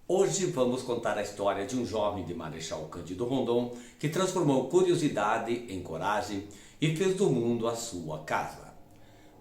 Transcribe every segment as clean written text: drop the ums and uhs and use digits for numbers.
Hoje vamos contar a história de um jovem de Marechal Cândido Rondon que transformou curiosidade em coragem e fez do mundo a sua casa.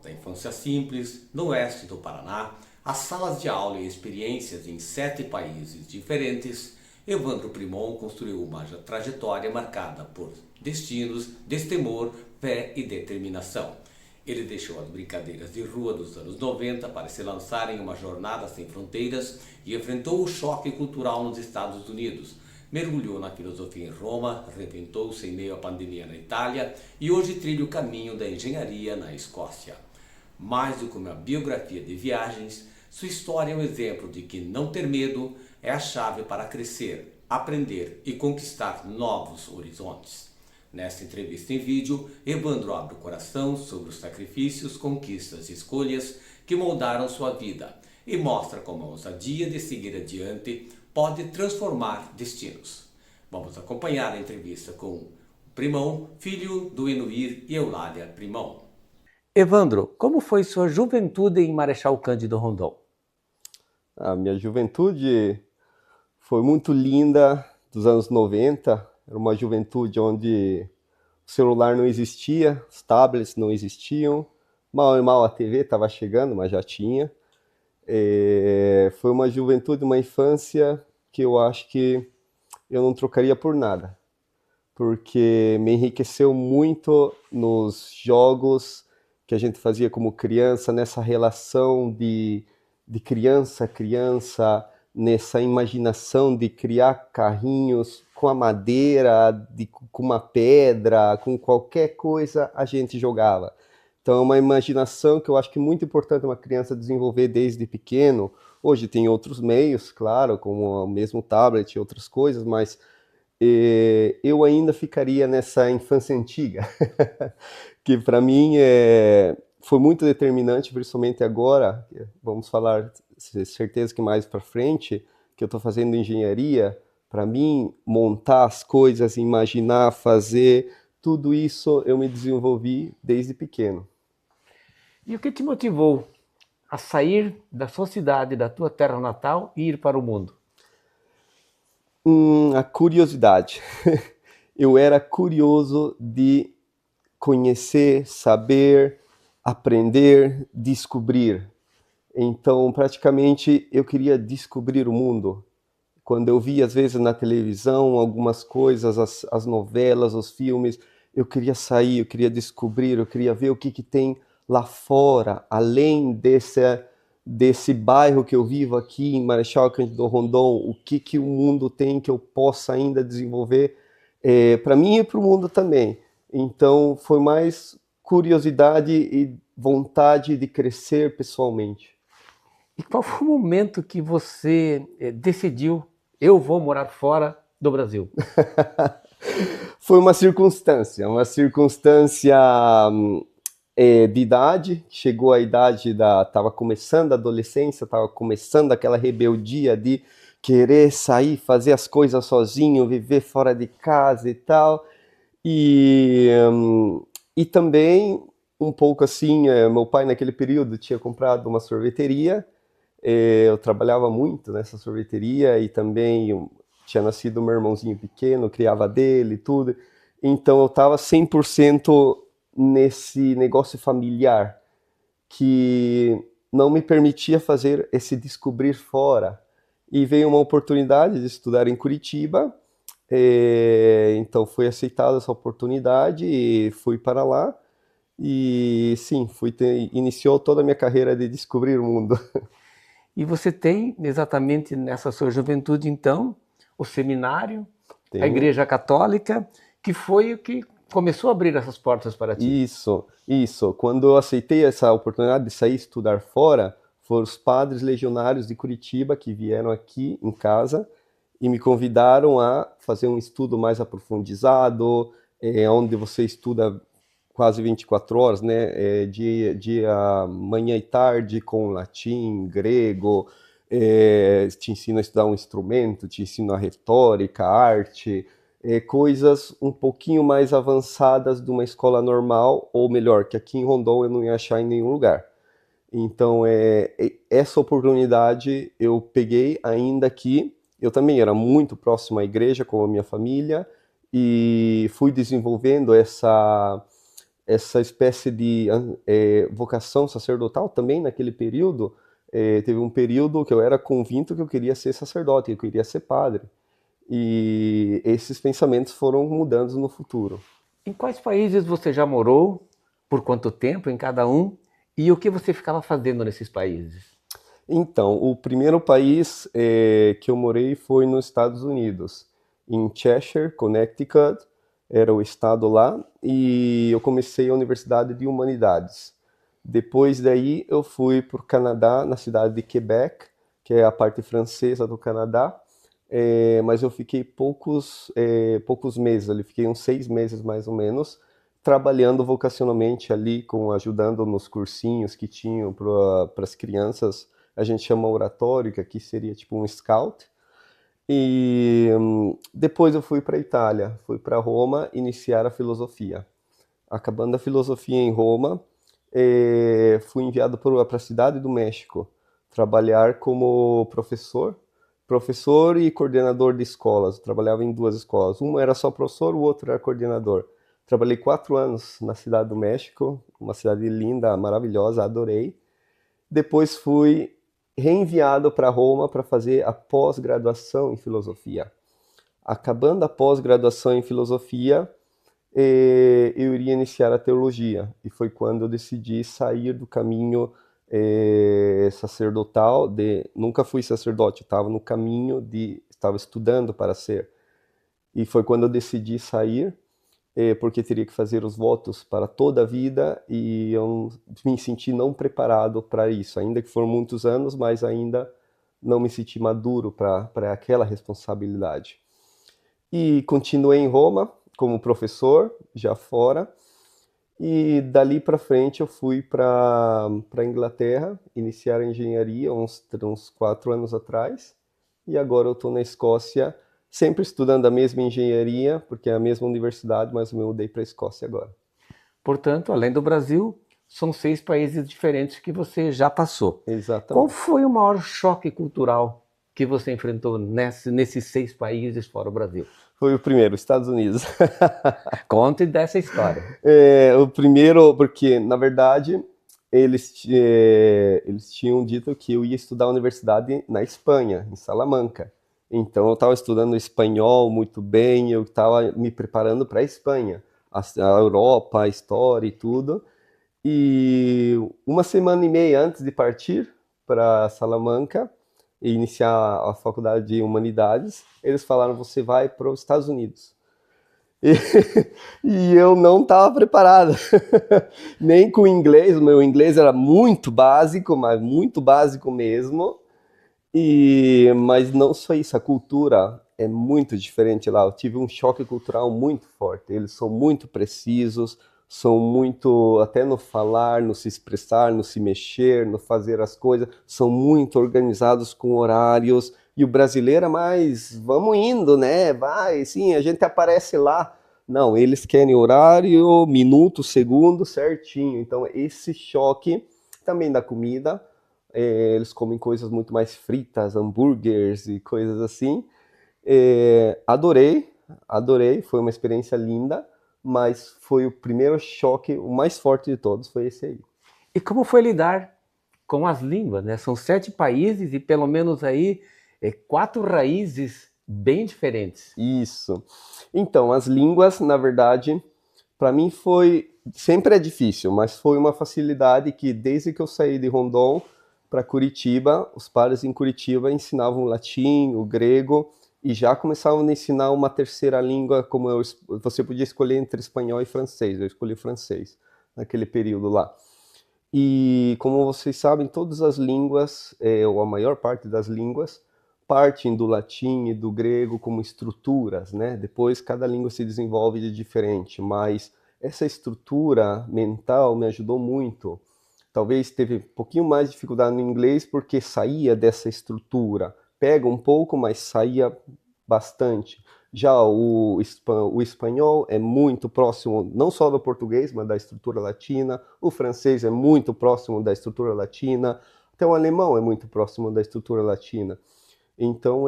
Da infância simples, no oeste do Paraná, às salas de aula e experiências em 7 países diferentes, Evandro Primon construiu uma trajetória marcada por destinos, destemor, fé e determinação. Ele deixou as brincadeiras de rua dos anos 90 para se lançar em uma jornada sem fronteiras e enfrentou o choque cultural nos Estados Unidos. Mergulhou na filosofia em Roma, reinventou-se em meio à pandemia na Itália e hoje trilha o caminho da engenharia na Escócia. Mais do que uma biografia de viagens, sua história é um exemplo de que não ter medo é a chave para crescer, aprender e conquistar novos horizontes. Nesta entrevista em vídeo, Evandro abre o coração sobre os sacrifícios, conquistas e escolhas que moldaram sua vida e mostra como a ousadia de seguir adiante pode transformar destinos. Vamos acompanhar a entrevista com Primon, filho do Enuir e Eulália Primon. Evandro, como foi sua juventude em Marechal Cândido Rondon? A minha juventude foi muito linda, dos anos 90. Era uma juventude onde o celular não existia, os tablets não existiam, mal e mal a TV estava chegando, mas já tinha. Foi uma juventude, uma infância que eu acho que eu não trocaria por nada, porque me enriqueceu muito nos jogos que a gente fazia como criança, nessa relação de criança a criança, nessa imaginação de criar carrinhos com a madeira, com uma pedra, com qualquer coisa a gente jogava. Então é uma imaginação que eu acho que é muito importante uma criança desenvolver desde pequeno. Hoje tem outros meios, claro, como o mesmo tablet e outras coisas, mas eu ainda ficaria nessa infância antiga, que para mim foi muito determinante, principalmente agora, vamos falar certeza que mais para frente, que eu estou fazendo engenharia. Para mim, montar as coisas, imaginar, fazer, tudo isso eu me desenvolvi desde pequeno. E o que te motivou a sair da sua cidade, da tua terra natal e ir para o mundo? A curiosidade. Eu era curioso de conhecer, saber, aprender, descobrir. Então, praticamente, eu queria descobrir o mundo. Quando eu via, às vezes, na televisão, algumas coisas, as novelas, os filmes, eu queria sair, eu queria descobrir, eu queria ver o que tem lá fora, além desse bairro que eu vivo aqui em Marechal Cândido Rondon, o que o mundo tem que eu possa ainda desenvolver, para mim e para o mundo também. Então, foi mais curiosidade e vontade de crescer pessoalmente. E qual foi o momento que você decidiu, eu vou morar fora do Brasil? Foi uma circunstância de idade. Chegou a idade estava começando a adolescência, estava começando aquela rebeldia de querer sair, fazer as coisas sozinho, viver fora de casa e tal. E também um pouco assim, meu pai naquele período tinha comprado uma sorveteria. Eu trabalhava muito nessa sorveteria e também tinha nascido meu irmãozinho pequeno, criava dele e tudo. Então eu estava 100% nesse negócio familiar que não me permitia fazer esse descobrir fora. E veio uma oportunidade de estudar em Curitiba, então foi aceitada essa oportunidade e fui para lá. E sim, iniciou toda a minha carreira de descobrir o mundo. E você tem exatamente nessa sua juventude, então, o seminário, a Tenho. Igreja Católica, que foi o que começou a abrir essas portas para ti. Isso. Quando eu aceitei essa oportunidade de sair estudar fora, foram os padres legionários de Curitiba que vieram aqui em casa e me convidaram a fazer um estudo mais aprofundizado, onde você estuda quase 24 horas, né? Dia, manhã e tarde com latim, grego, te ensina a estudar um instrumento, te ensina a retórica, arte, coisas um pouquinho mais avançadas de uma escola normal, ou melhor, que aqui em Rondon eu não ia achar em nenhum lugar. Então, essa oportunidade eu peguei ainda que eu também era muito próximo à igreja com a minha família e fui desenvolvendo essa espécie de vocação sacerdotal também naquele período. Teve um período que eu era convicto que eu queria ser sacerdote, que eu queria ser padre. E esses pensamentos foram mudando no futuro. Em quais países você já morou? Por quanto tempo em cada um? E o que você ficava fazendo nesses países? Então, o primeiro país que eu morei foi nos Estados Unidos, em Cheshire, Connecticut, era o estado lá, e eu comecei a Universidade de Humanidades. Depois daí eu fui para o Canadá, na cidade de Quebec, que é a parte francesa do Canadá, mas eu fiquei poucos meses ali, fiquei uns 6 meses mais ou menos, trabalhando vocacionalmente ali, ajudando nos cursinhos que tinham para as crianças. A gente chama oratório, que aqui seria tipo um scout. E depois eu fui para a Itália, fui para Roma iniciar a filosofia. Acabando a filosofia em Roma, fui enviado para a cidade do México, trabalhar como professor e coordenador de escolas. Eu trabalhava em duas escolas. Uma era só professor, o outro era coordenador. Trabalhei 4 anos na cidade do México, uma cidade linda, maravilhosa, adorei. Depois fui reenviado para Roma para fazer a pós-graduação em filosofia. Acabando a pós-graduação em filosofia, eu iria iniciar a teologia. E foi quando eu decidi sair do caminho sacerdotal. Nunca fui sacerdote, eu estava no caminho estava estudando para ser. E foi quando eu decidi sair, porque teria que fazer os votos para toda a vida e eu me senti não preparado para isso, ainda que foram muitos anos, mas ainda não me senti maduro para aquela responsabilidade. E continuei em Roma como professor, já fora, e dali para frente eu fui para a Inglaterra, iniciar a engenharia uns 4 anos atrás, e agora eu estou na Escócia, sempre estudando a mesma engenharia, porque é a mesma universidade, mas eu me mudei para a Escócia agora. Portanto, além do Brasil, são 6 países diferentes que você já passou. Exatamente. Qual foi o maior choque cultural que você enfrentou nesses 6 países fora o Brasil? Foi o primeiro, Estados Unidos. Conte dessa história. O primeiro, porque, na verdade, eles tinham dito que eu ia estudar a universidade na Espanha, em Salamanca. Então, eu estava estudando espanhol muito bem, eu estava me preparando para a Espanha, a Europa, a história e tudo. E uma semana e meia antes de partir para Salamanca e iniciar a faculdade de Humanidades, eles falaram: você vai para os Estados Unidos. E eu não estava preparado, nem com o inglês. O meu inglês era muito básico, mas muito básico mesmo. Mas não só isso, a cultura é muito diferente lá. Eu tive um choque cultural muito forte. Eles são muito precisos, são muito, até no falar, no se expressar, no se mexer, no fazer as coisas, são muito organizados com horários. E o brasileiro é mais, vamos indo, né? Vai, sim, a gente aparece lá. Não, eles querem horário, minuto, segundo, certinho. Então, esse choque também da comida. Eles comem coisas muito mais fritas, hambúrgueres e coisas assim. Adorei, foi uma experiência linda, mas foi o primeiro choque, o mais forte de todos, foi esse aí. E como foi lidar com as línguas, né? São 7 países e pelo menos aí 4 raízes bem diferentes. Isso. Então, as línguas, na verdade, para mim sempre é difícil, mas foi uma facilidade que desde que eu saí de Rondon para Curitiba, os padres em Curitiba ensinavam o latim, o grego, e já começavam a ensinar uma terceira língua, você podia escolher entre espanhol e francês. Eu escolhi francês naquele período lá. E como vocês sabem, todas as línguas, ou a maior parte das línguas, partem do latim e do grego como estruturas, né? Depois cada língua se desenvolve de diferente, mas essa estrutura mental me ajudou muito. Talvez teve um pouquinho mais de dificuldade no inglês porque saía dessa estrutura. Pega um pouco, mas saía bastante. Já o espanhol é muito próximo, não só do português, mas da estrutura latina. O francês é muito próximo da estrutura latina. Até o alemão é muito próximo da estrutura latina. Então,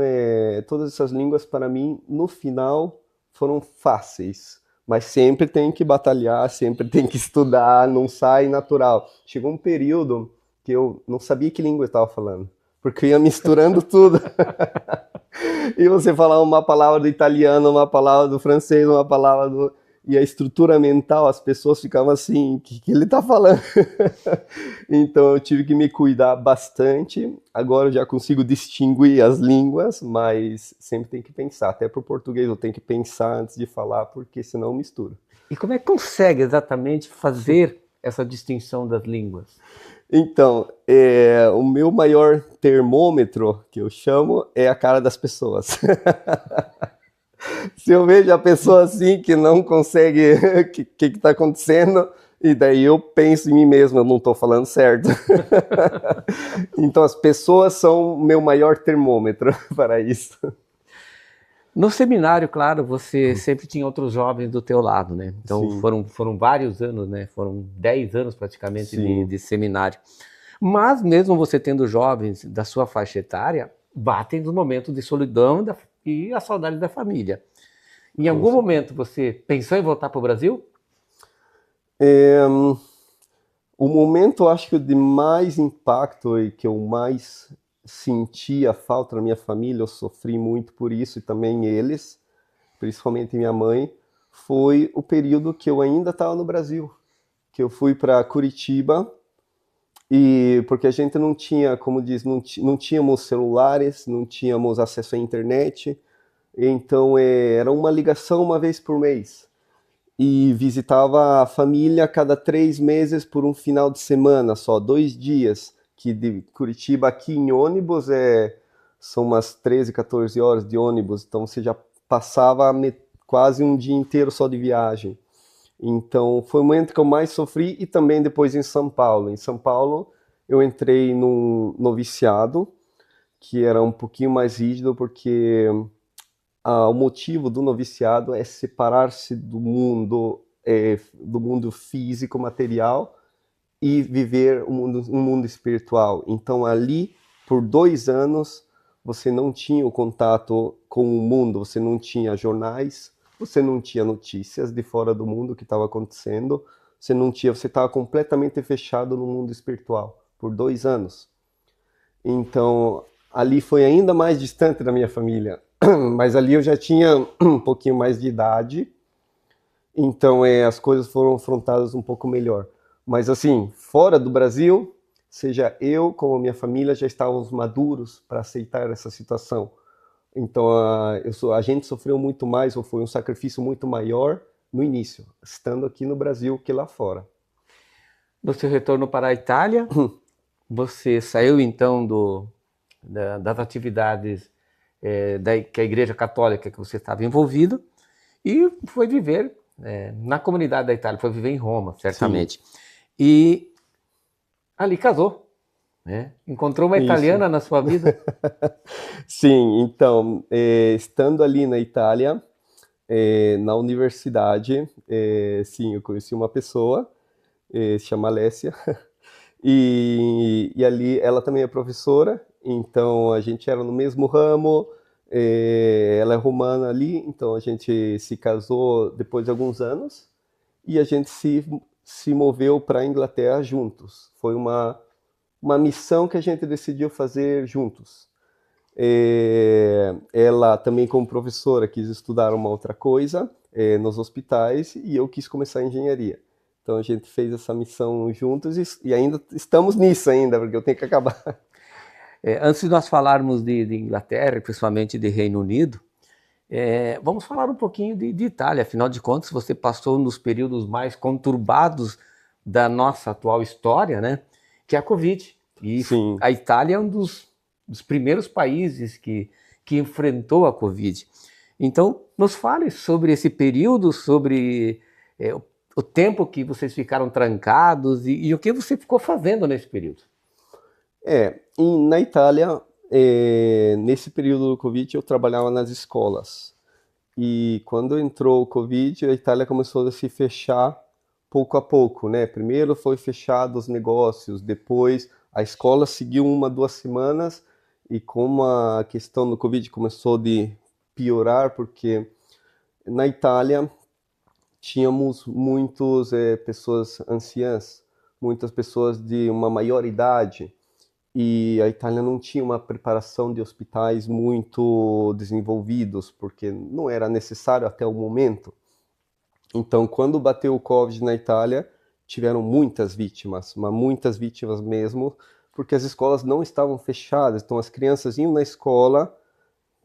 todas essas línguas, para mim, no final, foram fáceis. Mas sempre tem que batalhar, sempre tem que estudar, não sai natural. Chegou um período que eu não sabia que língua eu estava falando, porque eu ia misturando tudo. E você falar uma palavra do italiano, uma palavra do francês, uma palavra do... E a estrutura mental, as pessoas ficavam assim, o que ele está falando? Então eu tive que me cuidar bastante. Agora eu já consigo distinguir as línguas, mas sempre tem que pensar. Até para o português eu tenho que pensar antes de falar, porque senão mistura. E como é que consegue exatamente fazer essa distinção das línguas? Então, o meu maior termômetro, que eu chamo, é a cara das pessoas. Se eu vejo a pessoa assim, que não consegue, o que está acontecendo, e daí eu penso em mim mesmo, eu não estou falando certo. Então, as pessoas são o meu maior termômetro para isso. No seminário, claro, você sempre tinha outros jovens do teu lado, né? Então foram vários anos, né? Foram 10 anos praticamente de seminário. Mas mesmo você tendo jovens da sua faixa etária, batem nos momentos de solidão e a saudade da família. Em algum momento você pensou em voltar para o Brasil? O momento, acho que de mais impacto e que eu mais senti a falta da minha família, eu sofri muito por isso e também eles, principalmente minha mãe, foi o período que eu ainda estava no Brasil, que eu fui para Curitiba, e porque a gente não tinha, como diz, não tínhamos celulares, não tínhamos acesso à internet, então era uma ligação uma vez por mês. E visitava a família a cada 3 meses por um final de semana, só 2 dias, que de Curitiba aqui em ônibus são umas 13, 14 horas de ônibus, então você já passava quase um dia inteiro só de viagem. Então foi o momento que eu mais sofri, e também depois em São Paulo. Em São Paulo eu entrei num noviciado, que era um pouquinho mais rígido, porque o motivo do noviciado é separar-se do mundo físico, material, e viver um mundo espiritual. Então ali, por 2 anos, você não tinha o contato com o mundo, você não tinha jornais, você não tinha notícias de fora do mundo que estava acontecendo, você estava completamente fechado no mundo espiritual, por 2 anos. Então, ali foi ainda mais distante da minha família, mas ali eu já tinha um pouquinho mais de idade, então as coisas foram afrontadas um pouco melhor. Mas assim, fora do Brasil, seja eu como a minha família já estávamos maduros para aceitar essa situação. Então a gente sofreu muito mais, ou foi um sacrifício muito maior no início, estando aqui no Brasil que lá fora. No seu retorno para a Itália, você saiu então das atividades que a Igreja Católica que você estava envolvido e foi viver na comunidade da Itália, foi viver em Roma, certamente. Sim. E ali casou, né? Encontrou uma italiana na sua vida? Sim, então, estando ali na Itália, na universidade, sim, eu conheci uma pessoa, se chama Alessia, e ali ela também é professora, então a gente era no mesmo ramo, ela é romana ali, então a gente se casou depois de alguns anos, e a gente se moveu para a Inglaterra juntos. Foi uma missão que a gente decidiu fazer juntos. Ela também, como professora, quis estudar uma outra coisa nos hospitais, e eu quis começar a engenharia. Então a gente fez essa missão juntos e ainda estamos nisso ainda, porque eu tenho que acabar. Antes de nós falarmos de Inglaterra, principalmente de Reino Unido, vamos falar um pouquinho de Itália. Afinal de contas, você passou nos períodos mais conturbados da nossa atual história, né? Que é a Covid. E sim, a Itália é um dos primeiros países que enfrentou a Covid. Então, nos fale sobre esse período, sobre o tempo que vocês ficaram trancados e o que você ficou fazendo nesse período. Na Itália, nesse período do Covid, eu trabalhava nas escolas. E quando entrou o Covid, a Itália começou a se fechar pouco a pouco, né? Primeiro foi fechado os negócios, depois a escola seguiu 1, 2 semanas, e como a questão do Covid começou de piorar, porque na Itália tínhamos muitas pessoas anciãs, muitas pessoas de uma maior idade, e a Itália não tinha uma preparação de hospitais muito desenvolvidos, porque não era necessário até o momento. Então, quando bateu o Covid na Itália, tiveram muitas vítimas, mas muitas vítimas mesmo, porque as escolas não estavam fechadas. Então, as crianças iam na escola,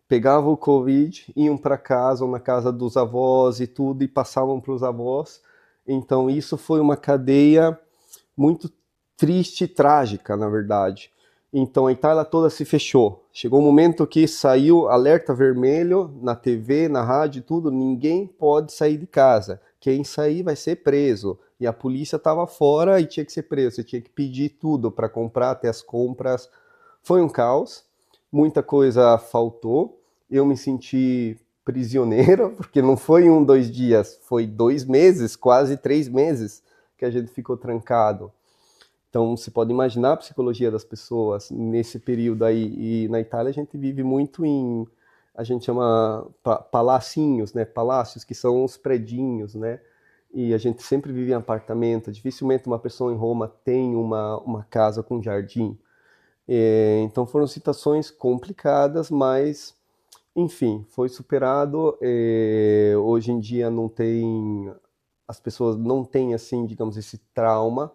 pegavam o Covid, iam para casa ou na casa dos avós e tudo, e passavam para os avós. Então, isso foi uma cadeia muito triste e trágica, na verdade. Então a Itália toda se fechou. Chegou um momento que saiu alerta vermelho na TV, na rádio, tudo. Ninguém pode sair de casa. Quem sair vai ser preso. E a polícia estava fora e tinha que ser preso. Você tinha que pedir tudo para comprar, até as compras. Foi um caos. Muita coisa faltou. Eu me senti prisioneiro, porque não foi 1, 2 dias, foi 2 meses, quase 3 meses que a gente ficou trancado. Então, você pode imaginar a psicologia das pessoas nesse período aí. E na Itália a gente vive muito em, a gente chama palacinhos, né? Palácios, que são os predinhos, né? E a gente sempre vive em apartamento. Dificilmente uma pessoa em Roma tem uma casa com jardim. Então foram situações complicadas, mas, enfim, foi superado. Hoje em dia não tem, as pessoas não têm, assim, digamos, esse trauma,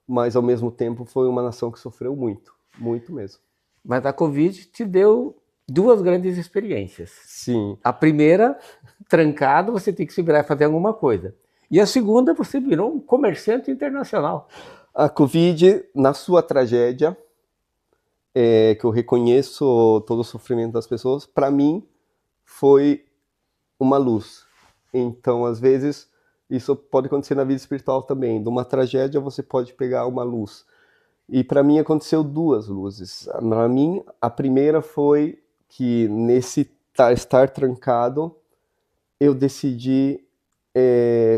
mas ao mesmo tempo foi uma nação que sofreu muito, muito mesmo. Mas a Covid te deu duas grandes experiências. Sim. A primeira, trancado, você tem que se virar e fazer alguma coisa. E a segunda, você virou um comerciante internacional. A Covid, na sua tragédia, que eu reconheço todo o sofrimento das pessoas, para mim foi uma luz. Então, às vezes, isso pode acontecer na vida espiritual também. De uma tragédia você pode pegar uma luz. E para mim aconteceu duas luzes. Para mim, a primeira foi que nesse estar trancado, eu decidi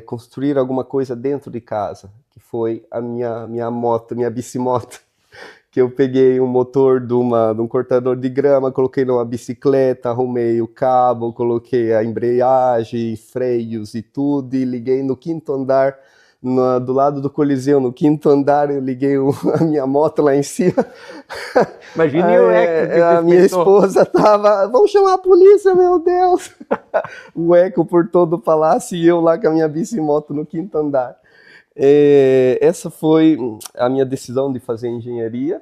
construir alguma coisa dentro de casa, que foi a minha moto, minha bicimoto, que eu peguei um motor de um cortador de grama, coloquei numa bicicleta, arrumei o cabo, coloquei a embreagem, freios e tudo, e liguei no 5º andar, do lado do Coliseu, no 5º andar, eu liguei a minha moto lá em cima. Imagine o eco que a minha esposa tava, vamos chamar a polícia, meu Deus! O eco por todo o palácio e eu lá com a minha bicimoto no 5º andar. Essa foi a minha decisão de fazer engenharia,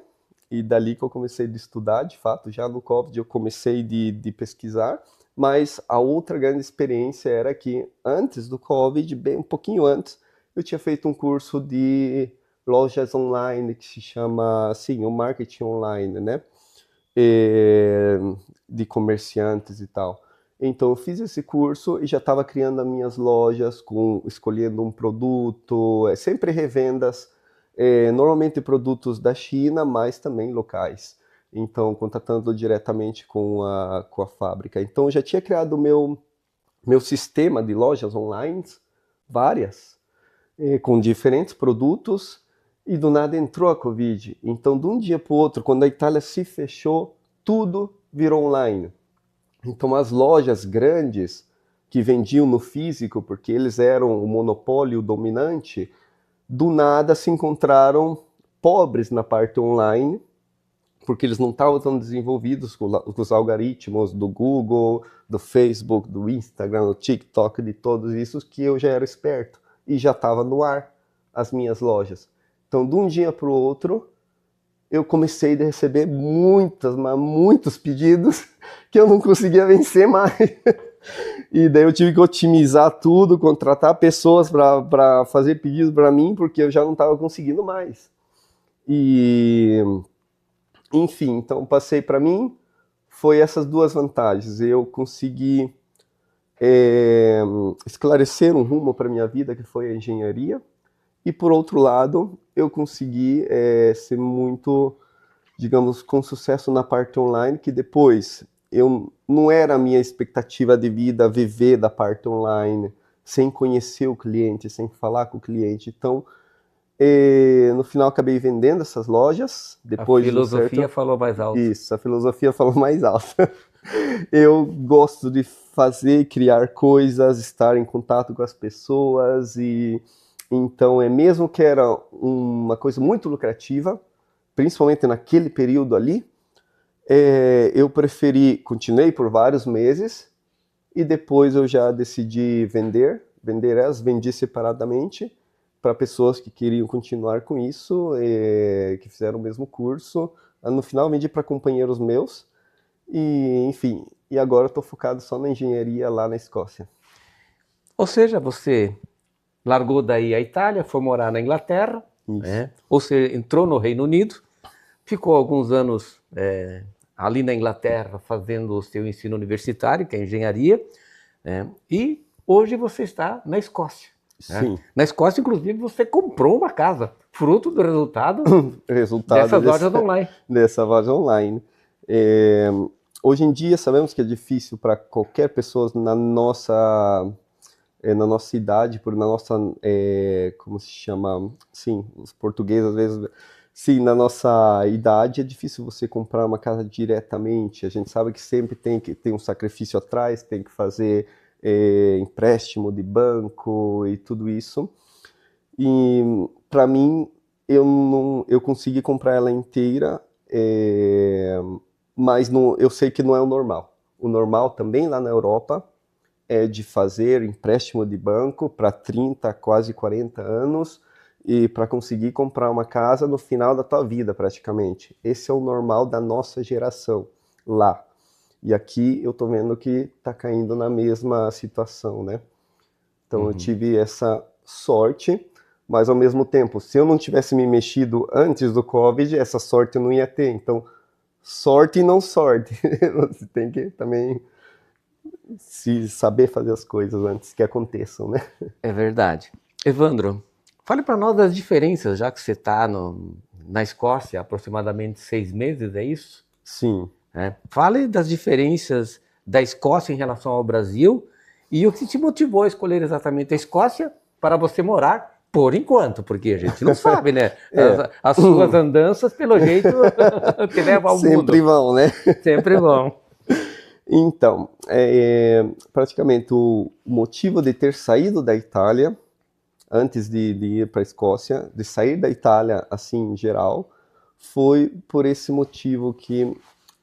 e dali que eu comecei a estudar, de fato. Já no Covid eu comecei de pesquisar, mas a outra grande experiência era que antes do Covid, bem um pouquinho antes, eu tinha feito um curso de lojas online, que se chama, sim, o marketing online, né? De comerciantes e tal. Então eu fiz esse curso e já estava criando as minhas lojas, escolhendo um produto, sempre revendas, normalmente produtos da China, mas também locais. Então, contatando diretamente com a fábrica. Então, eu já tinha criado o meu sistema de lojas online, várias, com diferentes produtos, e do nada entrou a Covid. Então, de um dia para o outro, quando a Itália se fechou, tudo virou online. Então, as lojas grandes que vendiam no físico, porque eles eram o monopólio dominante, do nada se encontraram pobres na parte online, porque eles não estavam tão desenvolvidos com os algoritmos do Google, do Facebook, do Instagram, do TikTok, de todos isso, que eu já era esperto e já estava no ar as minhas lojas. Então, de um dia para o outro, eu comecei a receber muitos pedidos que eu não conseguia vencer mais. E daí eu tive que otimizar tudo, contratar pessoas para fazer pedidos para mim, porque eu já não estava conseguindo mais. E, enfim, então passei para mim, foi essas duas vantagens. Eu consegui esclarecer um rumo para minha vida, que foi a engenharia, e por outro lado, eu consegui ser muito, digamos, com sucesso na parte online, que depois eu não era a minha expectativa de vida viver da parte online, sem conhecer o cliente, sem falar com o cliente. Então, no final acabei vendendo essas lojas. Depois A filosofia falou mais alto. Isso, a filosofia falou mais alto. Eu gosto de fazer, criar coisas, estar em contato com as pessoas e então mesmo que era uma coisa muito lucrativa, principalmente naquele período ali, eu continuei por vários meses e depois eu já decidi vender elas, vendi separadamente para pessoas que queriam continuar com isso, que fizeram o mesmo curso. No final vendi para companheiros meus e, enfim, e agora estou focado só na engenharia lá na Escócia. Ou seja, você largou daí a Itália, foi morar na Inglaterra, né? Ou seja, entrou no Reino Unido, ficou alguns anos ali na Inglaterra fazendo o seu ensino universitário, que é engenharia, e hoje você está na Escócia. Sim. Né? Na Escócia, inclusive, você comprou uma casa, fruto do resultado dessas lojas online. Dessa loja online. Hoje em dia sabemos que é difícil para qualquer pessoa na nossa idade, como se chama, sim, os portugueses às vezes, sim, na nossa idade é difícil você comprar uma casa diretamente. A gente sabe que sempre tem que ter um sacrifício atrás, tem que fazer empréstimo de banco e tudo isso. E para mim, eu consegui comprar ela inteira, mas eu sei que não é o normal. O normal também lá na Europa é de fazer empréstimo de banco para 30, quase 40 anos e para conseguir comprar uma casa no final da tua vida, praticamente. Esse é o normal da nossa geração lá. E aqui eu tô vendo que tá caindo na mesma situação, né? Então eu tive essa sorte, mas ao mesmo tempo, se eu não tivesse me mexido antes do Covid, essa sorte eu não ia ter. Então, sorte e não sorte. Você tem que também se saber fazer as coisas antes que aconteçam, né? É verdade. Evandro, fale para nós das diferenças, já que você está na Escócia há aproximadamente 6 meses, é isso? Sim. Fale das diferenças da Escócia em relação ao Brasil e o que te motivou a escolher exatamente a Escócia para você morar por enquanto, porque a gente não sabe, né? As suas andanças, pelo jeito, te levam ao mundo. Sempre vão, né? Sempre vão. Então, praticamente o motivo de ter saído da Itália, antes de ir para a Escócia, de sair da Itália, assim, em geral, foi por esse motivo que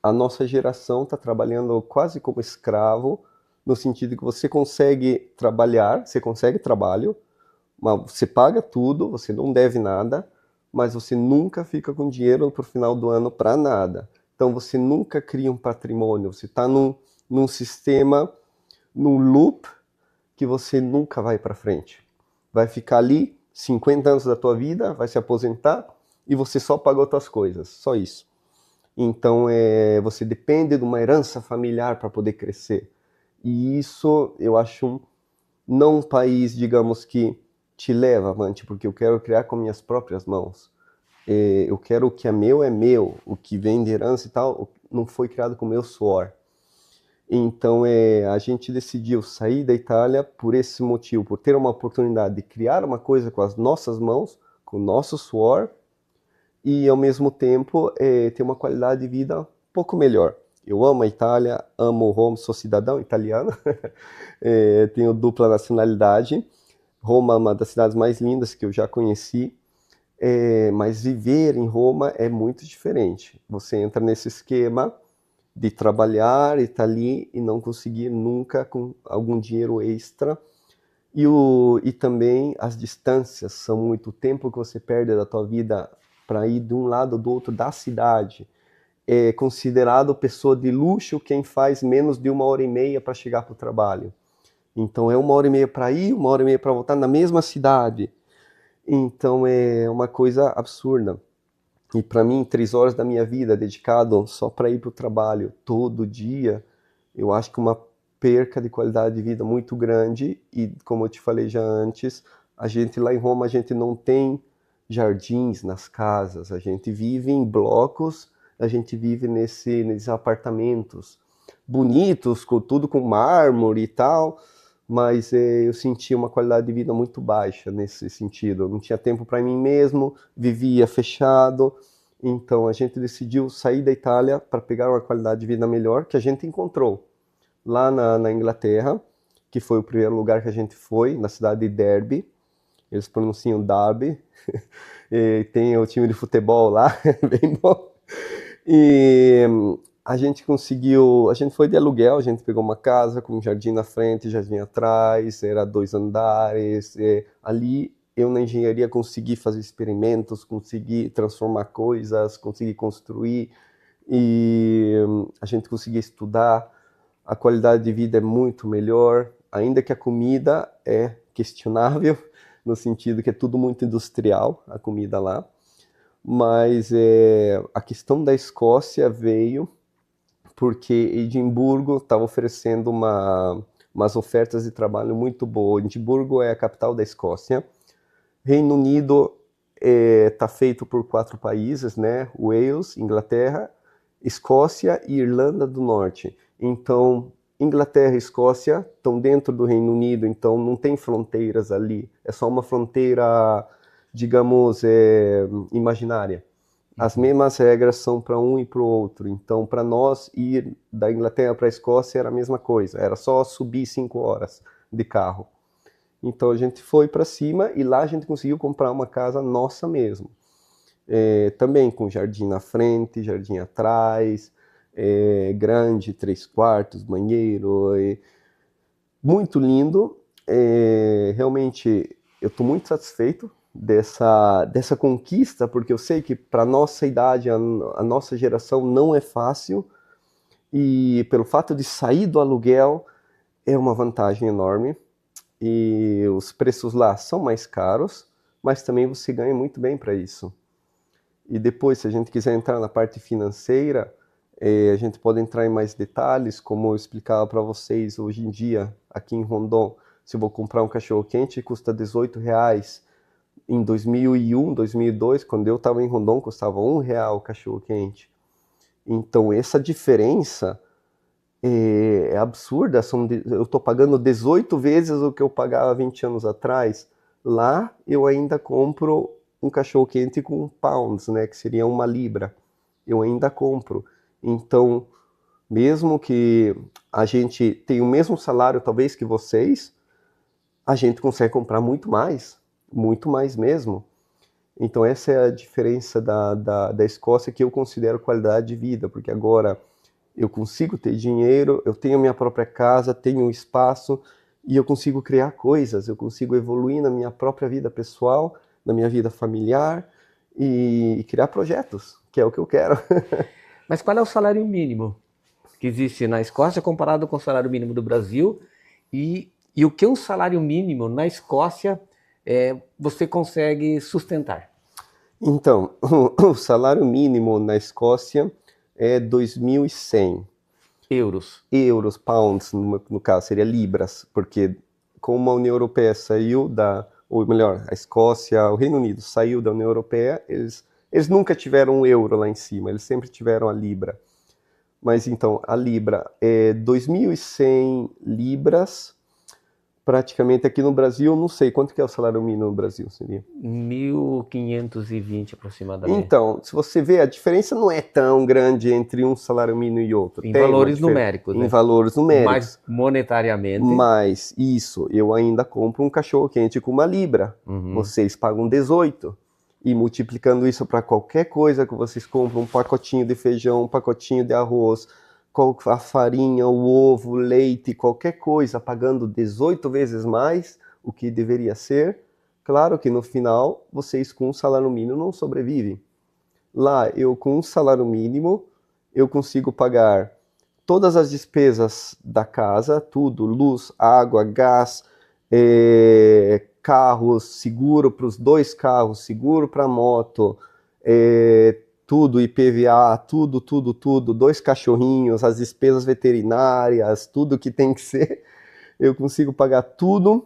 a nossa geração está trabalhando quase como escravo, no sentido que você consegue trabalhar, você consegue trabalho, mas você paga tudo, você não deve nada, mas você nunca fica com dinheiro para o final do ano para nada. Então você nunca cria um patrimônio, você está num sistema, num loop que você nunca vai para frente. Vai ficar ali 50 anos da tua vida, vai se aposentar e você só pagou outras coisas, só isso. Então você depende de uma herança familiar para poder crescer. E isso eu acho não um país, digamos, que te leva avante, porque eu quero criar com minhas próprias mãos. Eu quero o que é meu, o que vem de herança e tal, não foi criado com o meu suor. Então a gente decidiu sair da Itália por esse motivo, por ter uma oportunidade de criar uma coisa com as nossas mãos, com o nosso suor, e ao mesmo tempo ter uma qualidade de vida um pouco melhor. Eu amo a Itália, amo Roma, sou cidadão italiano, tenho dupla nacionalidade. Roma é uma das cidades mais lindas que eu já conheci, mas viver em Roma é muito diferente. Você entra nesse esquema de trabalhar e estar ali e não conseguir nunca com algum dinheiro extra. E também as distâncias são muito tempo que você perde da tua vida para ir de um lado ou do outro da cidade. É considerado pessoa de luxo quem faz menos de 1h30 para chegar para o trabalho. Então é 1h30 para ir, 1h30 para voltar na mesma cidade. Então é uma coisa absurda. E para mim, 3 horas da minha vida dedicado só para ir para o trabalho todo dia, eu acho que uma perca de qualidade de vida muito grande. E como eu te falei já antes, a gente lá em Roma, a gente não tem jardins nas casas, a gente vive em blocos, a gente vive nesses apartamentos bonitos, tudo com mármore e tal, mas eu sentia uma qualidade de vida muito baixa nesse sentido. Eu não tinha tempo para mim mesmo, vivia fechado. Então a gente decidiu sair da Itália para pegar uma qualidade de vida melhor, que a gente encontrou lá na Inglaterra, que foi o primeiro lugar que a gente foi, na cidade de Derby. Eles pronunciam Derby. E tem o time de futebol lá, bem bom. E a gente foi de aluguel, a gente pegou uma casa com um jardim na frente, jardim atrás, era 2 andares. Ali eu na engenharia consegui fazer experimentos, consegui transformar coisas, consegui construir, e a gente conseguia estudar. A qualidade de vida é muito melhor, ainda que a comida é questionável, no sentido que é tudo muito industrial, a comida lá. Mas a questão da Escócia veio porque Edimburgo estava oferecendo umas ofertas de trabalho muito boas. Edimburgo é a capital da Escócia. Reino Unido está feito por 4 países, né? Wales, Inglaterra, Escócia e Irlanda do Norte. Então, Inglaterra e Escócia estão dentro do Reino Unido, então não tem fronteiras ali. É só uma fronteira, digamos, imaginária. As mesmas regras são para um e para o outro. Então, para nós, ir da Inglaterra para a Escócia era a mesma coisa. Era só subir 5 horas de carro. Então, a gente foi para cima e lá a gente conseguiu comprar uma casa nossa mesmo. Também com jardim na frente, jardim atrás, grande, 3 quartos, banheiro. Muito lindo. Realmente, eu estou muito satisfeito dessa conquista, porque eu sei que para a nossa idade, a nossa geração, não é fácil, e pelo fato de sair do aluguel é uma vantagem enorme, e os preços lá são mais caros, mas também você ganha muito bem para isso. E depois, se a gente quiser entrar na parte financeira, a gente pode entrar em mais detalhes, como eu explicava para vocês hoje em dia, aqui em Rondon, se eu vou comprar um cachorro-quente, custa R$18. Em 2001, 2002, quando eu estava em Rondon, custava R$1 o cachorro-quente. Então, essa diferença é absurda. Eu estou pagando 18 vezes o que eu pagava 20 anos atrás. Lá, eu ainda compro um cachorro-quente com pounds, né, que seria 1 libra. Eu ainda compro. Então, mesmo que a gente tenha o mesmo salário, talvez, que vocês, a gente consegue comprar muito mais mesmo. Então essa é a diferença da Escócia, que eu considero qualidade de vida, porque agora eu consigo ter dinheiro, eu tenho minha própria casa, tenho um espaço, e eu consigo criar coisas, eu consigo evoluir na minha própria vida pessoal, na minha vida familiar, e criar projetos, que é o que eu quero. Mas qual é o salário mínimo que existe na Escócia comparado com o salário mínimo do Brasil? E o que um salário mínimo na Escócia você consegue sustentar? Então, o salário mínimo na Escócia é 2.100 euros, pounds, no caso, seria libras, porque como a União Europeia saiu ou melhor, a Escócia, o Reino Unido saiu da União Europeia, eles nunca tiveram um euro lá em cima, eles sempre tiveram a libra. Mas então, a libra é 2.100 libras, praticamente aqui no Brasil, não sei, quanto que é o salário mínimo no Brasil, seria? 1.520 aproximadamente. Então, se você vê, a diferença não é tão grande entre um salário mínimo e outro. Em valores numéricos, né? Em valores numéricos. Mas monetariamente... Mas, isso, eu ainda compro um cachorro-quente com 1 libra. Vocês pagam 18. E multiplicando isso para qualquer coisa que vocês compram, um pacotinho de feijão, um pacotinho de arroz, a farinha, o ovo, o leite, qualquer coisa, pagando 18 vezes mais o que deveria ser, claro que no final, vocês com um salário mínimo não sobrevivem. Lá, eu com um salário mínimo, eu consigo pagar todas as despesas da casa, tudo, luz, água, gás, carros, seguro para os 2 carros, seguro para a moto, tudo, IPVA, tudo, 2 cachorrinhos, as despesas veterinárias, tudo que tem que ser, eu consigo pagar tudo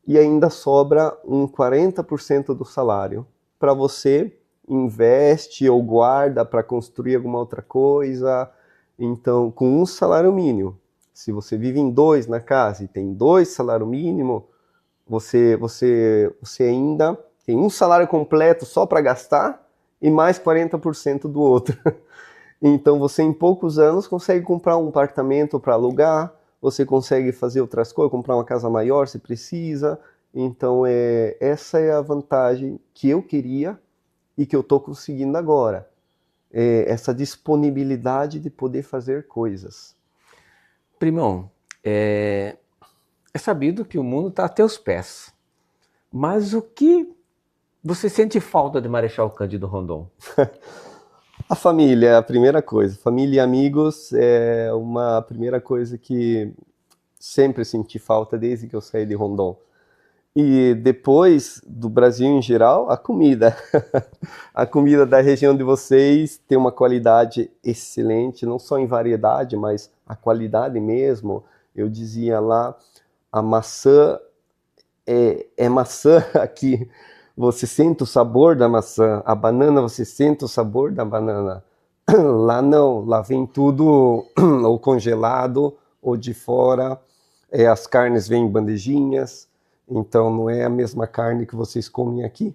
e ainda sobra um 40% do salário. Para você, investe ou guarda para construir alguma outra coisa, Então, com um salário mínimo, se você vive em dois na casa e tem 2 salários mínimos, você ainda tem um salário completo só para gastar e mais 40% do outro. Então você em poucos anos consegue comprar um apartamento para alugar, você consegue fazer outras coisas, comprar uma casa maior se precisa. Então essa é a vantagem que eu queria e que eu estou conseguindo agora. Essa disponibilidade de poder fazer coisas. Primão, é sabido que o mundo está a teus pés, mas o que você sente falta de Marechal Cândido Rondon? A família é a primeira coisa. Família e amigos é uma primeira coisa que sempre senti falta desde que eu saí de Rondon. E depois do Brasil em geral, a comida. A comida da região de vocês tem uma qualidade excelente, não só em variedade, mas a qualidade mesmo. Eu dizia lá, a maçã é maçã aqui. Você sente o sabor da maçã. A banana, você sente o sabor da banana. Lá não, lá vem tudo ou congelado ou de fora. As carnes vêm em bandejinhas. Então não é a mesma carne que vocês comem aqui.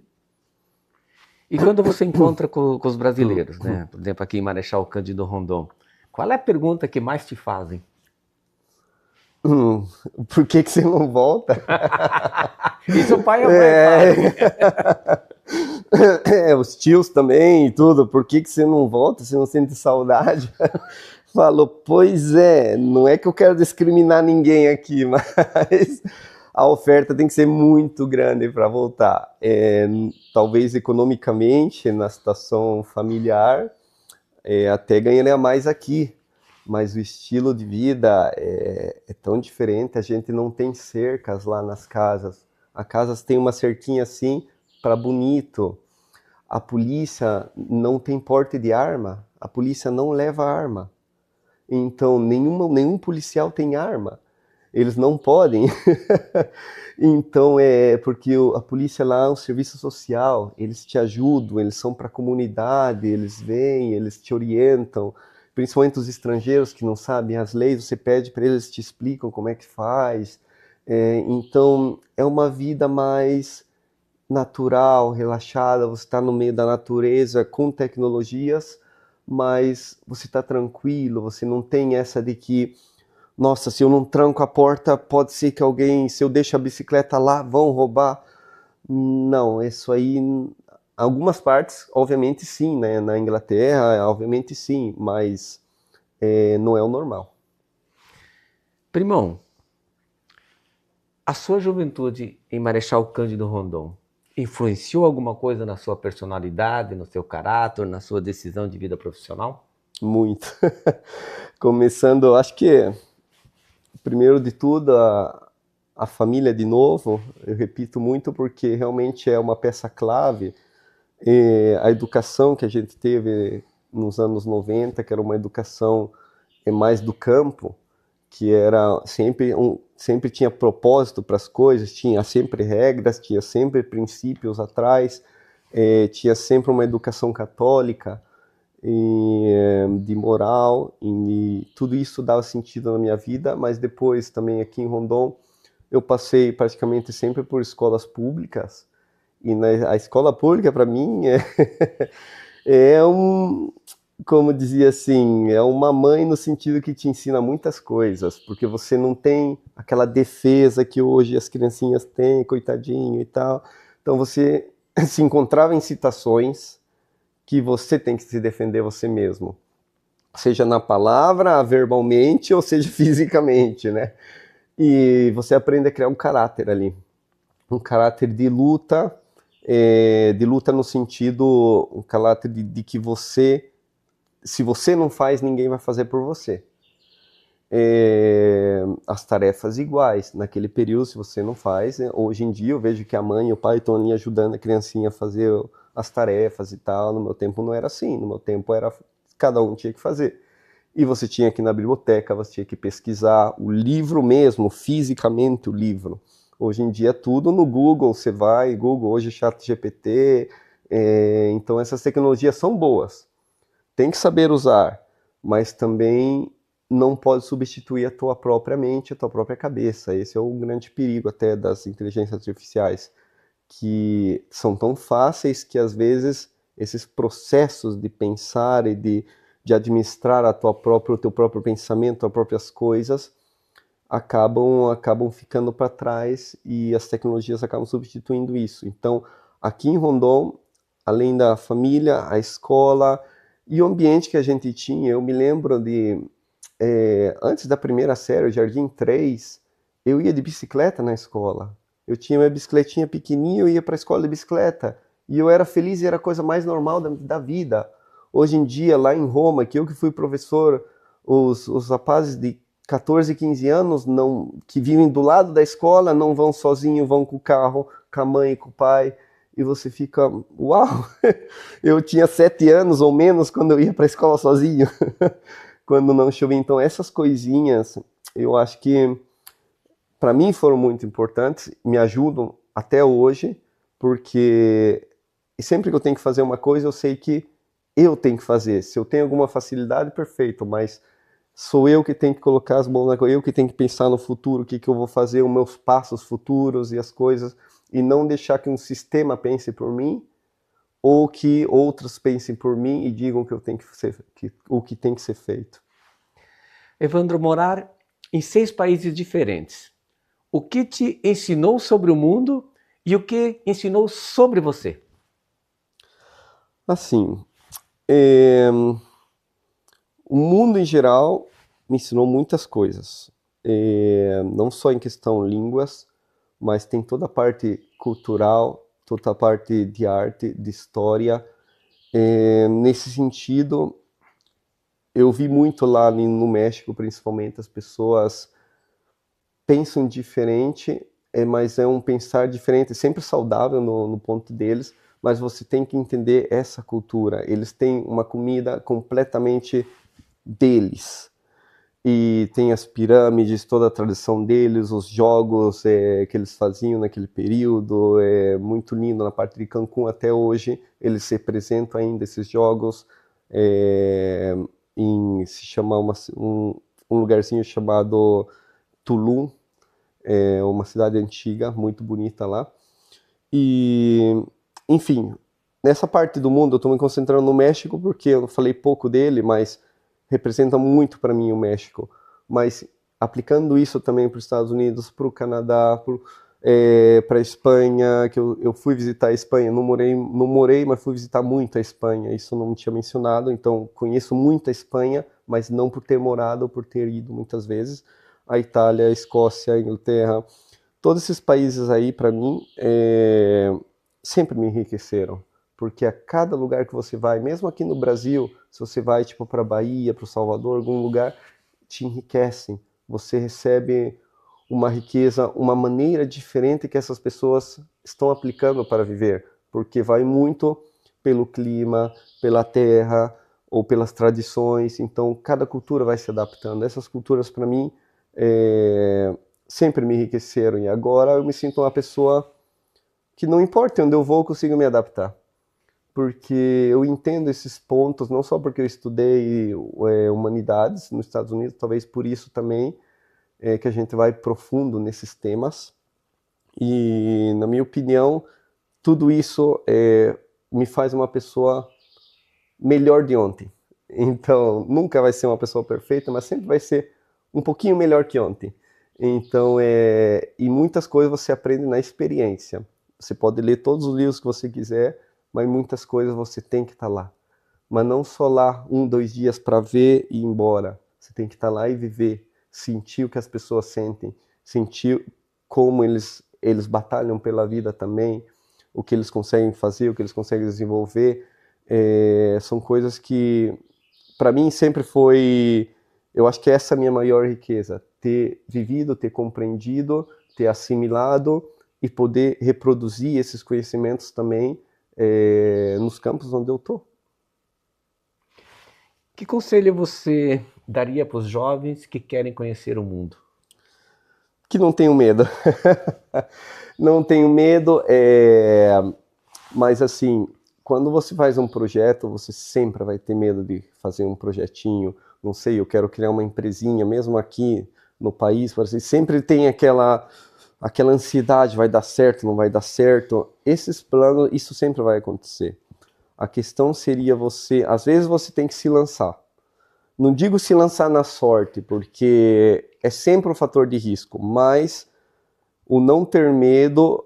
E quando você encontra com os brasileiros, né? Por exemplo, aqui em Marechal Cândido Rondon, qual é a pergunta que mais te fazem? Por que você não volta? Isso o pai é o pai. Os tios também e tudo. Por que você não volta? Você não sente saudade? Falou, pois é, não é que eu quero discriminar ninguém aqui, mas a oferta tem que ser muito grande para voltar. Talvez economicamente, na situação familiar, até ganharia mais aqui, mas o estilo de vida é tão diferente, a gente não tem cercas lá nas casas. As casas têm uma cerquinha assim para bonito. A polícia não tem porte de arma, a polícia não leva arma. Então nenhum policial tem arma. Eles não podem. Então porque a polícia lá é um serviço social, eles te ajudam, eles são para a comunidade, eles vêm, eles te orientam, principalmente os estrangeiros que não sabem as leis, você pede para eles, te explicam como é que faz. Então é uma vida mais natural, relaxada, você está no meio da natureza com tecnologias, mas você está tranquilo, você não tem essa de que nossa, se eu não tranco a porta, pode ser que alguém, se eu deixo a bicicleta lá, vão roubar. Não, isso aí, algumas partes, obviamente sim, né? Na Inglaterra, obviamente sim, mas não é o normal. Primão, a sua juventude em Marechal Cândido Rondon influenciou alguma coisa na sua personalidade, no seu caráter, na sua decisão de vida profissional? Muito. Começando, acho que primeiro de tudo, a família de novo, eu repito muito porque realmente é uma peça-clave. A educação que a gente teve nos anos 90, que era uma educação mais do campo, que era sempre tinha propósito para as coisas, tinha sempre regras, tinha sempre princípios atrás, tinha sempre uma educação católica, de moral, e tudo isso dava sentido na minha vida. Mas depois também aqui em Rondon eu passei praticamente sempre por escolas públicas, e a escola pública para mim como dizia assim, é uma mãe no sentido que te ensina muitas coisas, porque você não tem aquela defesa que hoje as criancinhas têm, coitadinho e tal. Então você se encontrava em situações que você tem que se defender você mesmo, seja na palavra, verbalmente, ou seja fisicamente, né? E você aprende a criar um caráter ali, um caráter de luta no sentido, um caráter de que você, se você não faz, ninguém vai fazer por você. As tarefas iguais, naquele período, se você não faz, hoje em dia eu vejo que a mãe e o pai estão ali ajudando a criancinha a fazer as tarefas e tal. No meu tempo não era assim, no meu tempo era cada um tinha que fazer. E você tinha que ir na biblioteca, você tinha que pesquisar o livro mesmo, fisicamente o livro. Hoje em dia tudo no Google, você vai, Google, hoje ChatGPT, então essas tecnologias são boas, tem que saber usar, mas também não pode substituir a tua própria mente, a tua própria cabeça. Esse é o grande perigo até das inteligências artificiais, que são tão fáceis que às vezes esses processos de pensar e de administrar o teu próprio pensamento, as próprias coisas, acabam ficando para trás e as tecnologias acabam substituindo isso. Então, aqui em Rondon, além da família, a escola e o ambiente que a gente tinha, eu me lembro de, antes da primeira série, o Jardim 3, eu ia de bicicleta na escola. Eu tinha minha bicicletinha pequenininha, eu ia para a escola de bicicleta. E eu era feliz e era a coisa mais normal da vida. Hoje em dia, lá em Roma, que eu que fui professor, os rapazes de 14, 15 anos que vivem do lado da escola, não vão sozinhos, vão com o carro, com a mãe e com o pai. E você fica, uau, eu tinha 7 anos ou menos quando eu ia para a escola sozinho, quando não chovia. Então essas coisinhas, eu acho que para mim foram muito importantes, me ajudam até hoje, porque sempre que eu tenho que fazer uma coisa, eu sei que eu tenho que fazer. Se eu tenho alguma facilidade, perfeito, mas sou eu que tenho que colocar as mãos na coisa, eu que tenho que pensar no futuro, o que eu vou fazer, os meus passos futuros e as coisas, e não deixar que um sistema pense por mim, ou que outros pensem por mim e digam que eu tenho o que tem que ser feito. Evandro, morar em 6 países diferentes, o que te ensinou sobre o mundo e o que ensinou sobre você? Assim, o mundo em geral me ensinou muitas coisas, não só em questão línguas, mas tem toda a parte cultural, toda a parte de arte, de história. Nesse sentido, eu vi muito lá no México, principalmente, as pessoas pensam diferente, mas é um pensar diferente, sempre saudável no ponto deles, mas você tem que entender essa cultura. Eles têm uma comida completamente deles. E tem as pirâmides, toda a tradição deles, os jogos que eles faziam naquele período, é muito lindo. Na parte de Cancún até hoje, eles representam ainda esses jogos, se chama um lugarzinho chamado Tulum, uma cidade antiga, muito bonita lá. E, enfim, nessa parte do mundo eu estou me concentrando no México, porque eu falei pouco dele, mas representa muito para mim o México. Mas aplicando isso também para os Estados Unidos, para o Canadá, para a Espanha, que eu fui visitar a Espanha, não morei, mas fui visitar muito a Espanha, isso eu não tinha mencionado, então conheço muito a Espanha, mas não por ter morado ou por ter ido muitas vezes. A Itália, a Escócia, a Inglaterra, todos esses países aí, para mim, sempre me enriqueceram. Porque a cada lugar que você vai, mesmo aqui no Brasil, se você vai tipo para Bahia, para o Salvador, algum lugar, te enriquecem. Você recebe uma riqueza, uma maneira diferente que essas pessoas estão aplicando para viver. Porque vai muito pelo clima, pela terra ou pelas tradições. Então, cada cultura vai se adaptando. Essas culturas, para mim, sempre me enriqueceram. E agora eu me sinto uma pessoa que não importa onde eu vou, eu consigo me adaptar. Porque eu entendo esses pontos, não só porque eu estudei humanidades nos Estados Unidos, talvez por isso também que a gente vai profundo nesses temas. E, na minha opinião, tudo isso me faz uma pessoa melhor de ontem. Então, nunca vai ser uma pessoa perfeita, mas sempre vai ser um pouquinho melhor que ontem. Então, e muitas coisas você aprende na experiência. Você pode ler todos os livros que você quiser, mas muitas coisas você tem que estar lá. Mas não só lá 1, 2 dias para ver e ir embora. Você tem que estar lá e viver, sentir o que as pessoas sentem, sentir como eles batalham pela vida também, o que eles conseguem fazer, o que eles conseguem desenvolver. São coisas que, para mim, sempre foi... Eu acho que essa é a minha maior riqueza. Ter vivido, ter compreendido, ter assimilado e poder reproduzir esses conhecimentos também nos campos onde eu estou. Que conselho você daria para os jovens que querem conhecer o mundo? Que não tenham medo. Não tenham medo, mas assim, quando você faz um projeto, você sempre vai ter medo de fazer um projetinho não sei, eu quero criar uma empresinha, mesmo aqui no país, sempre tem aquela ansiedade, vai dar certo, não vai dar certo. Esses planos, isso sempre vai acontecer. A questão seria às vezes você tem que se lançar. Não digo se lançar na sorte, porque é sempre um fator de risco, mas o não ter medo,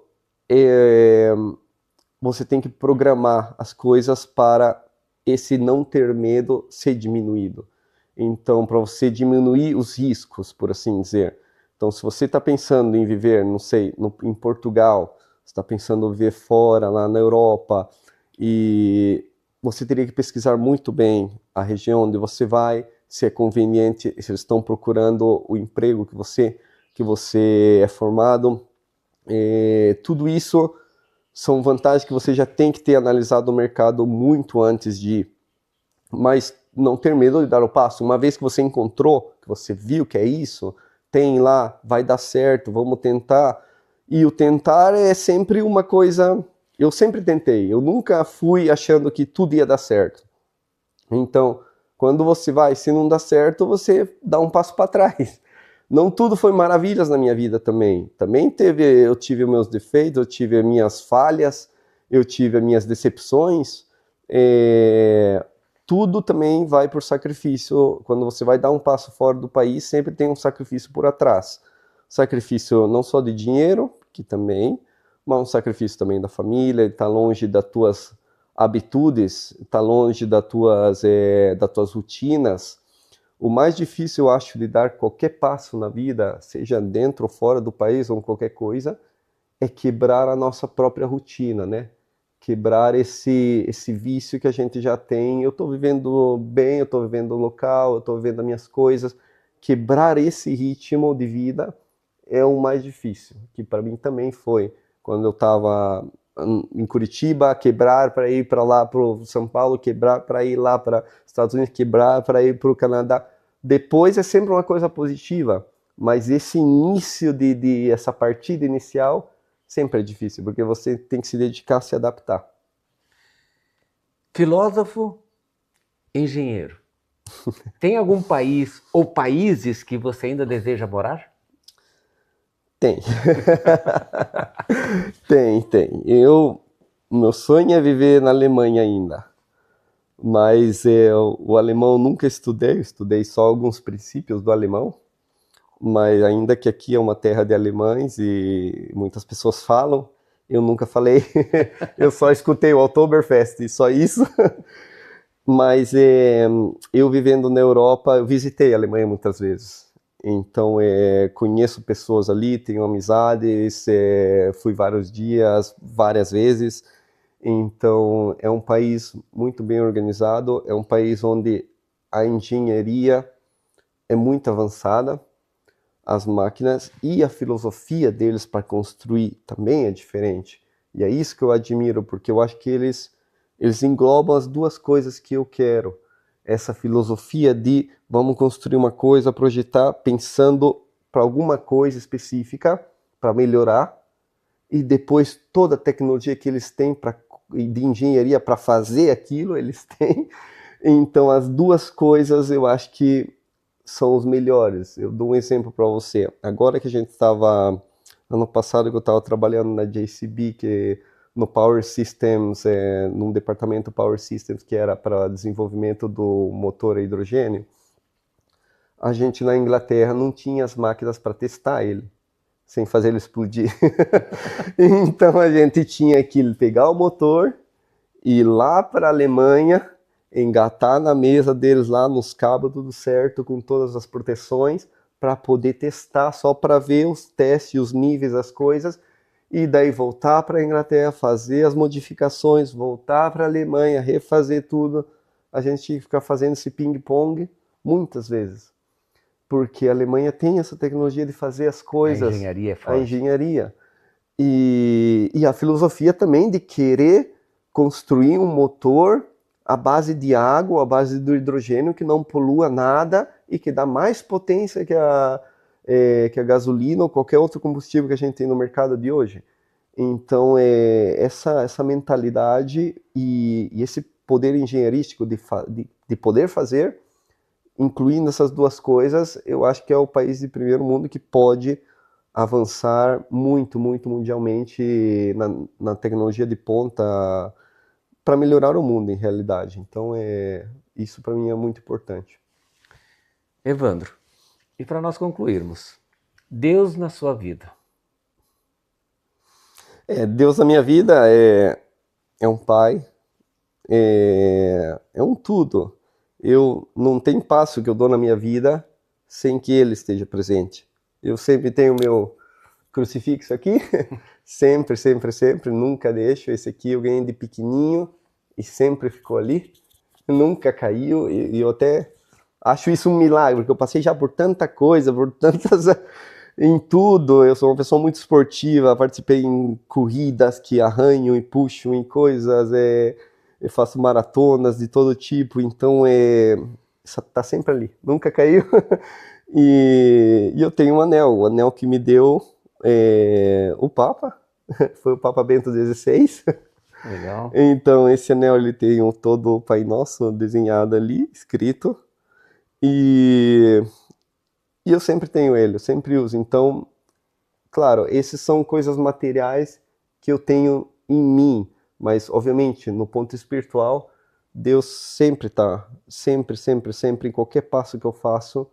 você tem que programar as coisas para esse não ter medo ser diminuído. Então, para você diminuir os riscos, por assim dizer. Então, se você está pensando em viver, não sei, em Portugal, você está pensando em viver fora, lá na Europa, e você teria que pesquisar muito bem a região onde você vai, se é conveniente, se eles estão procurando o emprego que você é formado. Tudo isso são vantagens que você já tem que ter analisado o mercado muito antes de ir. Mas não ter medo de dar o passo. Uma vez que você encontrou, que você viu que é isso, tem lá, vai dar certo, vamos tentar. E o tentar é sempre uma coisa... Eu sempre tentei, eu nunca fui achando que tudo ia dar certo. Então, quando você vai, se não dá certo, você dá um passo para trás. Não tudo foi maravilhas na minha vida também. Eu tive meus defeitos, eu tive as minhas falhas, eu tive as minhas decepções. Tudo também vai por sacrifício. Quando você vai dar um passo fora do país, sempre tem um sacrifício por atrás. Sacrifício não só de dinheiro, que também, mas um sacrifício também da família, estar longe das tuas habitudes, estar longe das tuas rotinas. O mais difícil, eu acho, de dar qualquer passo na vida, seja dentro ou fora do país ou qualquer coisa, é quebrar a nossa própria rotina, né? Quebrar esse vício que a gente já tem. Eu estou vivendo bem, eu estou vivendo local, eu estou vivendo as minhas coisas. Quebrar esse ritmo de vida é o mais difícil, que para mim também foi. Quando eu estava em Curitiba, quebrar para ir para lá, para o São Paulo, quebrar para ir lá para Estados Unidos, quebrar para ir para o Canadá. Depois é sempre uma coisa positiva, mas esse início essa partida inicial sempre é difícil, porque você tem que se dedicar a se adaptar. Filósofo, engenheiro. Tem algum país ou países que você ainda deseja morar? Tem. Tem. Meu sonho é viver na Alemanha ainda. Mas o alemão eu nunca estudei só alguns princípios do alemão, mas ainda que aqui é uma terra de alemães e muitas pessoas falam, eu nunca falei, eu só escutei o Oktoberfest e só isso. Mas eu vivendo na Europa, eu visitei a Alemanha muitas vezes, então conheço pessoas ali, tenho amizades, fui vários dias, várias vezes. Então, é um país muito bem organizado, é um país onde a engenharia é muito avançada, as máquinas e a filosofia deles para construir também é diferente. E é isso que eu admiro, porque eu acho que eles englobam as duas coisas que eu quero. Essa filosofia de vamos construir uma coisa, projetar, pensando para alguma coisa específica, para melhorar, e depois toda a tecnologia que eles têm de engenharia para fazer aquilo, eles têm. Então as duas coisas eu acho que são os melhores. Eu dou um exemplo para você. Agora que a gente estava, ano passado que eu estava trabalhando na JCB, que no Power Systems, num departamento Power Systems que era para desenvolvimento do motor a hidrogênio, a gente na Inglaterra não tinha as máquinas para testar ele, sem fazer ele explodir. Então a gente tinha que pegar o motor, ir lá para a Alemanha, engatar na mesa deles lá nos cabos, tudo certo, com todas as proteções, para poder testar, só para ver os testes, os níveis, as coisas, e daí voltar para a Inglaterra, fazer as modificações, voltar para a Alemanha, refazer tudo. A gente tinha que ficar fazendo esse ping-pong muitas vezes, porque a Alemanha tem essa tecnologia de fazer as coisas. A engenharia é forte. A engenharia. E a filosofia também de querer construir um motor à base de água, à base do hidrogênio, que não polua nada e que dá mais potência que a gasolina ou qualquer outro combustível que a gente tem no mercado de hoje. Então, essa mentalidade e esse poder engenheirístico de poder fazer, incluindo essas duas coisas, eu acho que é o país de primeiro mundo que pode avançar muito, muito mundialmente na tecnologia de ponta para melhorar o mundo, em realidade. Então, isso para mim é muito importante. Evandro, e para nós concluirmos, Deus na sua vida. Deus na minha vida é um pai, é um tudo. Eu não tenho passo que eu dou na minha vida sem que ele esteja presente. Eu sempre tenho o meu crucifixo aqui, sempre, sempre, sempre, nunca deixo. Esse aqui eu ganhei de pequenininho e sempre ficou ali, nunca caiu, e eu até acho isso um milagre, porque eu passei já por tanta coisa, por tantas... em tudo. Eu sou uma pessoa muito esportiva, participei em corridas que arranham e puxam em coisas, eu faço maratonas de todo tipo, então tá sempre ali, nunca caiu. E eu tenho um anel, o anel que me deu o Papa, foi o Papa Bento XVI. Legal. Então esse anel ele tem todo o Pai Nosso desenhado ali, escrito, e eu sempre tenho ele, eu sempre uso. Então, claro, esses são coisas materiais que eu tenho em mim, mas obviamente no ponto espiritual, Deus sempre tá, sempre, sempre, sempre, em qualquer passo que eu faço,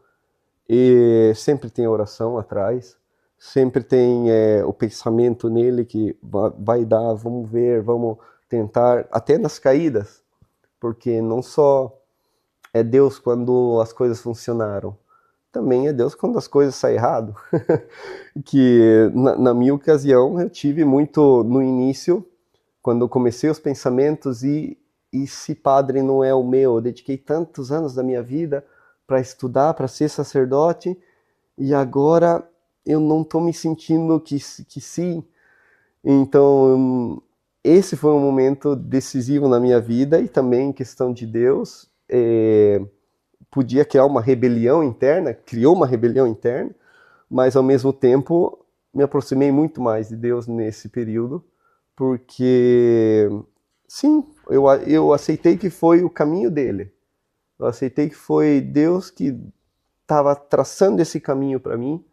e sempre tem oração atrás, sempre tem o pensamento nele que vai dar, vamos ver, vamos tentar, até nas caídas, porque não só é Deus quando as coisas funcionaram, também é Deus quando as coisas saem errado. Que na minha ocasião eu tive muito no início, quando eu comecei os pensamentos, e se padre não é o meu, eu dediquei tantos anos da minha vida para estudar, para ser sacerdote, e agora eu não estou me sentindo que sim. Então esse foi um momento decisivo na minha vida, e também em questão de Deus, podia criar uma rebelião interna, criou uma rebelião interna, mas ao mesmo tempo me aproximei muito mais de Deus nesse período, porque sim, eu aceitei que foi o caminho dele, eu aceitei que foi Deus que estava traçando esse caminho para mim,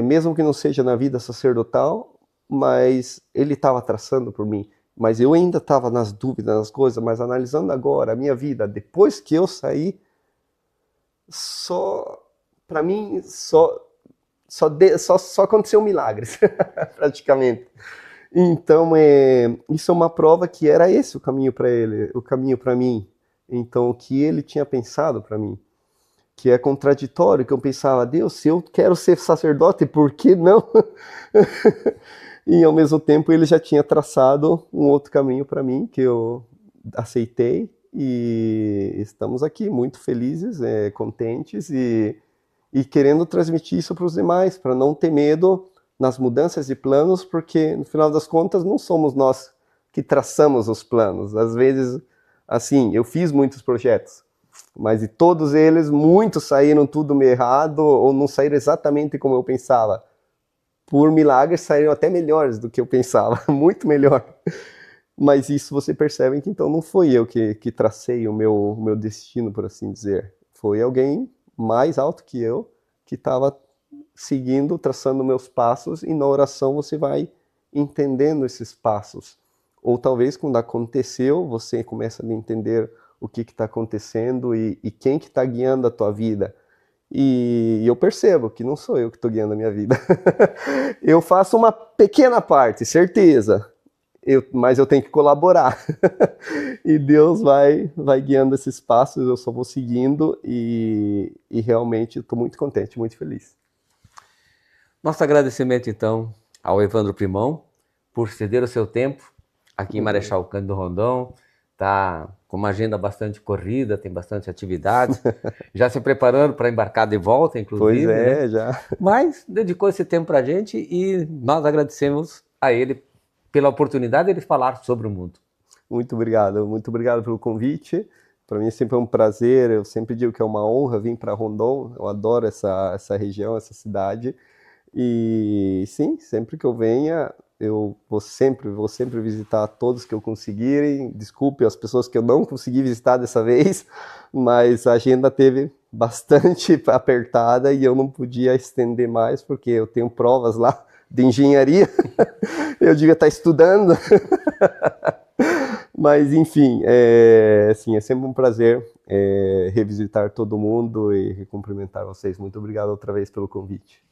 mesmo que não seja na vida sacerdotal, mas ele estava traçando por mim. Mas eu ainda estava nas dúvidas, nas coisas, mas analisando agora a minha vida, depois que eu saí, para mim, só aconteceu milagres, praticamente. Então, isso é uma prova que era esse o caminho para ele, o caminho para mim. Então, o que ele tinha pensado para mim, que é contraditório, que eu pensava, Deus, se eu quero ser sacerdote, por que não? E ao mesmo tempo ele já tinha traçado um outro caminho para mim, que eu aceitei, e estamos aqui muito felizes, contentes e querendo transmitir isso para os demais, para não ter medo nas mudanças de planos, porque no final das contas não somos nós que traçamos os planos. Às vezes, assim, eu fiz muitos projetos, mas de todos eles, muitos saíram tudo meio errado, ou não saíram exatamente como eu pensava. Por milagre, saíram até melhores do que eu pensava, muito melhor. Mas isso você percebe que então não foi eu que tracei o meu destino, por assim dizer. Foi alguém mais alto que eu, que estava seguindo, traçando meus passos, e na oração você vai entendendo esses passos. Ou talvez quando aconteceu, você começa a entender o que está acontecendo e quem que está guiando a tua vida. E eu percebo que não sou eu que estou guiando a minha vida. Eu faço uma pequena parte, certeza, mas eu tenho que colaborar. E Deus vai guiando esses passos, eu só vou seguindo, e realmente estou muito contente, muito feliz. Nosso agradecimento, então, ao Evandro Primão por ceder o seu tempo aqui em Marechal Cândido Rondon. Está com uma agenda bastante corrida, tem bastante atividades, já se preparando para embarcar de volta, inclusive. Pois né? Já. Mas dedicou esse tempo para a gente, e nós agradecemos a ele pela oportunidade de falar sobre o mundo. Muito obrigado pelo convite. Para mim sempre é um prazer, eu sempre digo que é uma honra vir para Rondon, eu adoro essa região, essa cidade. E sim, sempre que eu venha, eu vou sempre visitar todos que eu conseguirem. Desculpe as pessoas que eu não consegui visitar dessa vez, mas a agenda teve bastante apertada e eu não podia estender mais porque eu tenho provas lá de engenharia. Eu devia estar estudando. Mas, enfim, assim, é sempre um prazer revisitar todo mundo e cumprimentar vocês. Muito obrigado outra vez pelo convite.